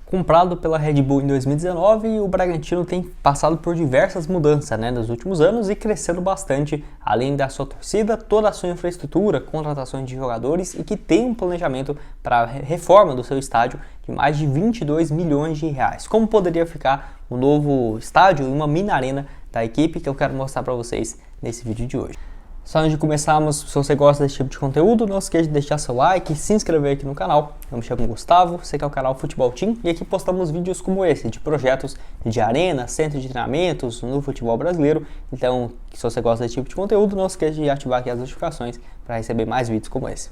Comprado pela Red Bull em 2019, o Bragantino tem passado por diversas mudanças, nos últimos anos e crescendo bastante, além da sua torcida, toda a sua infraestrutura, contratações de jogadores e que tem um planejamento para a reforma do seu estádio de mais de 22 milhões de reais. Como poderia ficar o novo estádio e uma mini arena da equipe que eu quero mostrar para vocês nesse vídeo de hoje. Só antes de começarmos, se você gosta desse tipo de conteúdo, não esqueça de deixar seu like e se inscrever aqui no canal. Eu me chamo Gustavo, você que é o canal Futebol Team, e aqui postamos vídeos como esse, de projetos de arena, centro de treinamentos no futebol brasileiro. Então, se você gosta desse tipo de conteúdo, não esqueça de ativar aqui as notificações para receber mais vídeos como esse.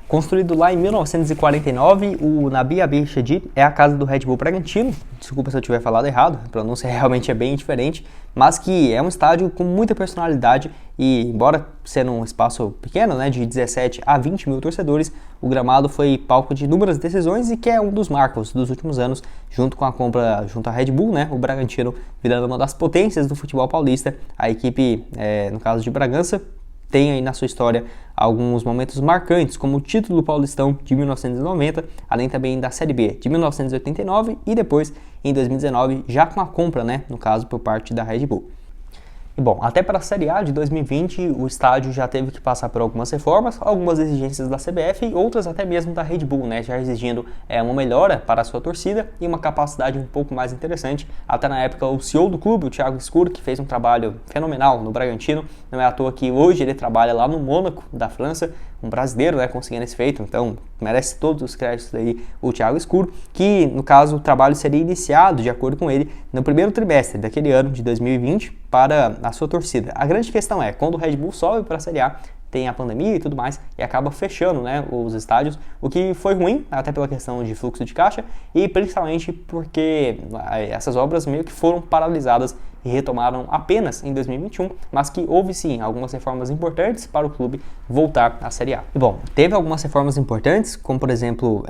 Construído lá em 1949, o Nabi Abiy é a casa do Red Bull Bragantino. Desculpa se eu tiver falado errado, a pronúncia realmente é bem diferente, mas que é um estádio com muita personalidade e, embora sendo um espaço pequeno, de 17 a 20 mil torcedores, o gramado foi palco de inúmeras decisões e que é um dos marcos dos últimos anos, junto com a compra junto à Red Bull, o Bragantino virando uma das potências do futebol paulista. A equipe, no caso de Bragança, tem aí na sua história alguns momentos marcantes, como o título paulistão de 1990, além também da Série B de 1989 e depois, em 2019, já com a compra, no caso, por parte da Red Bull. E bom, até para a Série A de 2020, o estádio já teve que passar por algumas reformas, algumas exigências da CBF e outras até mesmo da Red Bull, já exigindo uma melhora para a sua torcida e uma capacidade um pouco mais interessante. Até na época, o CEO do clube, o Thiago Escuro, que fez um trabalho fenomenal no Bragantino, não é à toa que hoje ele trabalha lá no Mônaco, da França, um brasileiro, conseguindo esse feito, então merece todos os créditos aí o Thiago Escuro, que no caso o trabalho seria iniciado, de acordo com ele, no primeiro trimestre daquele ano de 2020 para a sua torcida. A grande questão é, quando o Red Bull sobe para a Série A, tem a pandemia e tudo mais, e acaba fechando os estádios, o que foi ruim, até pela questão de fluxo de caixa, e principalmente porque essas obras meio que foram paralisadas e retomaram apenas em 2021, mas que houve sim algumas reformas importantes para o clube voltar à Série A. E bom, teve algumas reformas importantes, como por exemplo,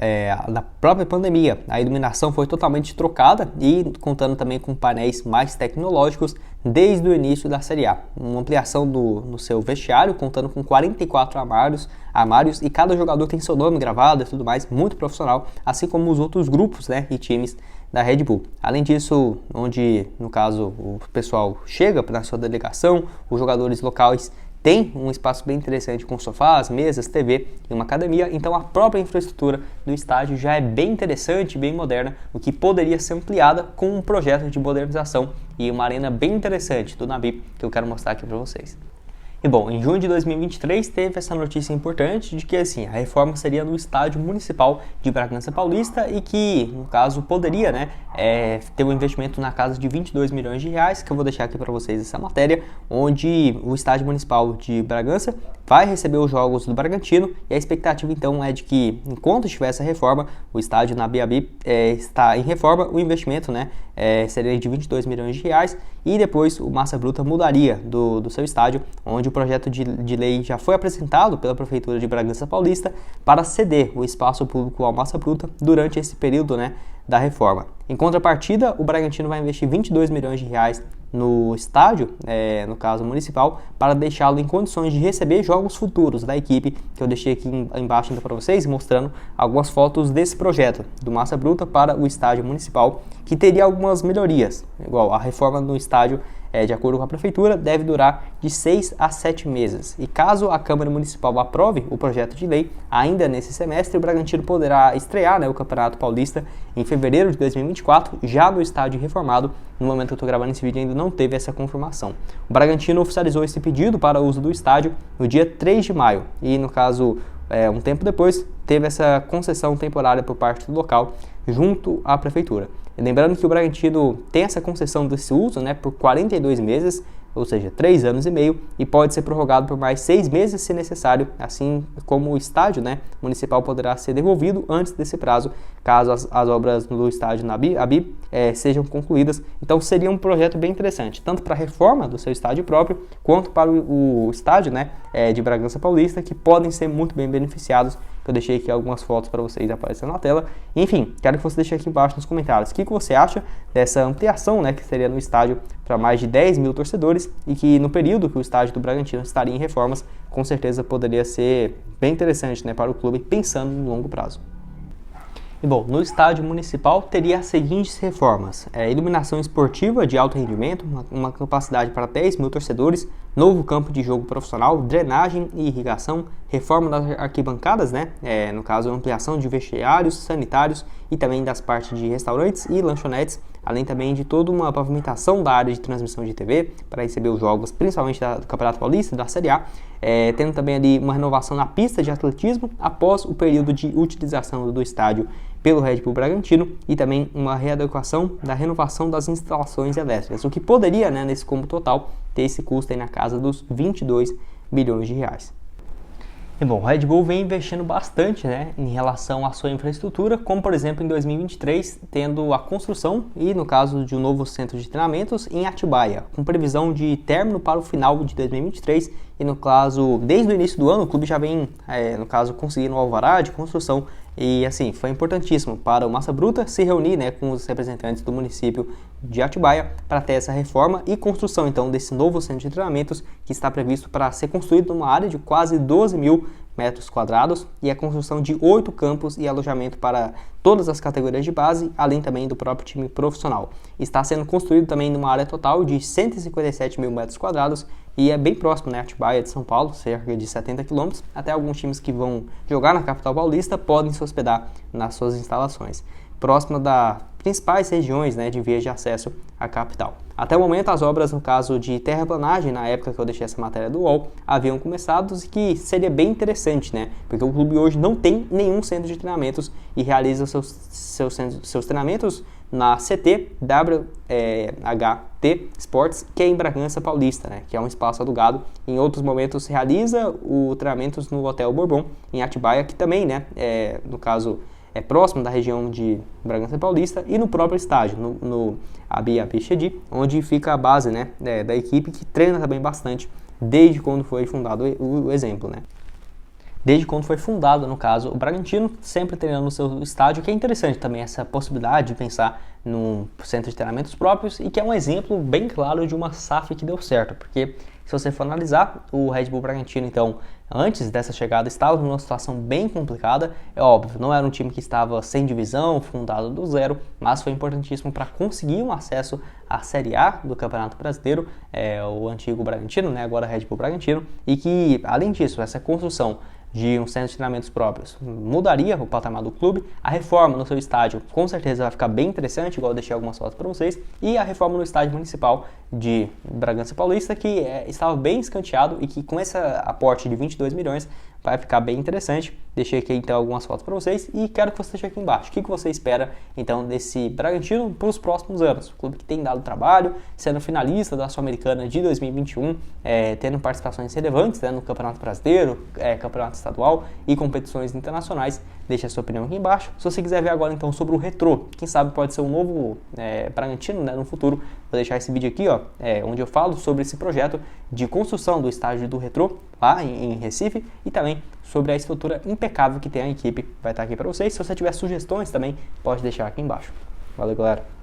na própria pandemia, a iluminação foi totalmente trocada e contando também com painéis mais tecnológicos desde o início da Série A. Uma ampliação no seu vestiário, contando com 44 armários e cada jogador tem seu nome gravado e tudo mais, muito profissional, assim como os outros grupos e times da Red Bull. Além disso, onde no caso o pessoal chega para a sua delegação, os jogadores locais têm um espaço bem interessante com sofás, mesas, TV e uma academia, então a própria infraestrutura do estádio já é bem interessante, bem moderna, o que poderia ser ampliada com um projeto de modernização e uma arena bem interessante do Nabi que eu quero mostrar aqui para vocês. E bom, em junho de 2023 teve essa notícia importante de que a reforma seria no estádio municipal de Bragança Paulista e que, no caso, poderia ter um investimento na casa de 22 milhões de reais, que eu vou deixar aqui para vocês essa matéria, onde o estádio municipal de Bragança vai receber os jogos do Bragantino e a expectativa então é de que, enquanto estiver essa reforma, o estádio Nabi Abiy está em reforma, o investimento seria de 22 milhões de reais e depois o Massa Bruta mudaria do seu estádio, onde o projeto de lei já foi apresentado pela Prefeitura de Bragança Paulista para ceder o espaço público ao Massa Bruta durante esse período da reforma. Em contrapartida, o Bragantino vai investir 22 milhões de reais no estádio, no caso municipal, para deixá-lo em condições de receber jogos futuros da equipe, que eu deixei aqui embaixo para vocês, mostrando algumas fotos desse projeto, do Massa Bruta para o estádio municipal, que teria algumas melhorias, igual a reforma no estádio, de acordo com a Prefeitura, deve durar de 6 a 7 meses. E caso a Câmara Municipal aprove o projeto de lei, ainda nesse semestre, o Bragantino poderá estrear o Campeonato Paulista em fevereiro de 2024, já no estádio reformado. No momento que eu estou gravando esse vídeo ainda não teve essa confirmação. O Bragantino oficializou esse pedido para o uso do estádio no dia 3 de maio e, no caso, um tempo depois, teve essa concessão temporária por parte do local junto à Prefeitura. E lembrando que o Bragantino tem essa concessão desse uso por 42 meses, ou seja, 3 anos e meio, e pode ser prorrogado por mais 6 meses se necessário, assim como o estádio municipal poderá ser devolvido antes desse prazo, caso as obras do estádio Nabi Abiy sejam concluídas. Então seria um projeto bem interessante, tanto para a reforma do seu estádio próprio, quanto para o estádio de Bragança Paulista, que podem ser muito bem beneficiados. Eu deixei aqui algumas fotos para vocês aparecendo na tela. Enfim, quero que você deixe aqui embaixo nos comentários o que você acha dessa ampliação que seria no estádio para mais de 10 mil torcedores e que no período que o estádio do Bragantino estaria em reformas, com certeza poderia ser bem interessante para o clube, pensando no longo prazo. E bom, no estádio municipal teria as seguintes reformas: iluminação esportiva de alto rendimento, uma capacidade para 10 mil torcedores, novo campo de jogo profissional, drenagem e irrigação, reforma das arquibancadas, no caso ampliação de vestiários, sanitários e também das partes de restaurantes e lanchonetes, além também de toda uma pavimentação da área de transmissão de TV para receber os jogos, principalmente do Campeonato Paulista e da Série A, tendo também ali uma renovação na pista de atletismo após o período de utilização do estádio pelo Red Bull Bragantino e também uma readequação da renovação das instalações elétricas, o que poderia, nesse combo total, ter esse custo aí na casa dos 22 bilhões de reais. E bom, o Red Bull vem investindo bastante em relação à sua infraestrutura, como por exemplo em 2023, tendo a construção e no caso de um novo centro de treinamentos em Atibaia, com previsão de término para o final de 2023 e no caso, desde o início do ano, o clube já vem, conseguindo o alvará de construção e assim, foi importantíssimo para o Massa Bruta se reunir com os representantes do município de Atibaia para ter essa reforma e construção então desse novo centro de treinamentos que está previsto para ser construído numa área de quase 12 mil metros quadrados e a construção de 8 campos e alojamento para todas as categorias de base, além também do próprio time profissional. Está sendo construído também numa área total de 157 mil metros quadrados e é bem próximo, Atibaia de São Paulo, cerca de 70 quilômetros. Até alguns times que vão jogar na capital paulista podem se hospedar nas suas instalações, próxima das principais regiões de vias de acesso à capital. Até o momento, as obras, no caso de terraplanagem, na época que eu deixei essa matéria do UOL, haviam começado e que seria bem interessante, porque o clube hoje não tem nenhum centro de treinamentos e realiza seus treinamentos na CT WHT Sports, que é em Bragança Paulista, que é um espaço alugado. Em outros momentos, realiza o treinamentos no Hotel Bourbon, em Atibaia, que também, no caso, é próximo da região de Bragança Paulista e no próprio estádio, no Abi Abichedi, onde fica a base da equipe que treina também bastante desde quando foi fundado o exemplo. Desde quando foi fundado, no caso, o Bragantino, sempre treinando no seu estádio, que é interessante também essa possibilidade de pensar num centro de treinamentos próprios e que é um exemplo bem claro de uma SAF que deu certo, porque se você for analisar, o Red Bull Bragantino, então, antes dessa chegada, estava numa situação bem complicada, é óbvio, não era um time que estava sem divisão, fundado do zero, mas foi importantíssimo para conseguir um acesso à Série A do Campeonato Brasileiro, o antigo Bragantino, agora Red Bull Bragantino, e que, além disso, essa construção de um centro de treinamentos próprios mudaria o patamar do clube. A reforma no seu estádio com certeza vai ficar bem interessante, igual eu deixei algumas fotos para vocês, e a reforma no estádio municipal de Bragança Paulista, que estava bem escanteado e que com esse aporte de 22 milhões vai ficar bem interessante. Deixei aqui então algumas fotos para vocês e quero que você deixe aqui embaixo o que você espera então desse Bragantino para os próximos anos. O clube que tem dado trabalho, sendo finalista da Sul-Americana de 2021, tendo participações relevantes no Campeonato Brasileiro, Campeonato Estadual e competições internacionais. Deixe a sua opinião aqui embaixo. Se você quiser ver agora então sobre o Retrô, quem sabe pode ser um novo Bragantino no futuro, vou deixar esse vídeo aqui, onde eu falo sobre esse projeto de construção do estádio do Retrô lá em Recife e também sobre a estrutura impecável que tem a equipe. Vai estar aqui para vocês. Se você tiver sugestões também, pode deixar aqui embaixo. Valeu, galera!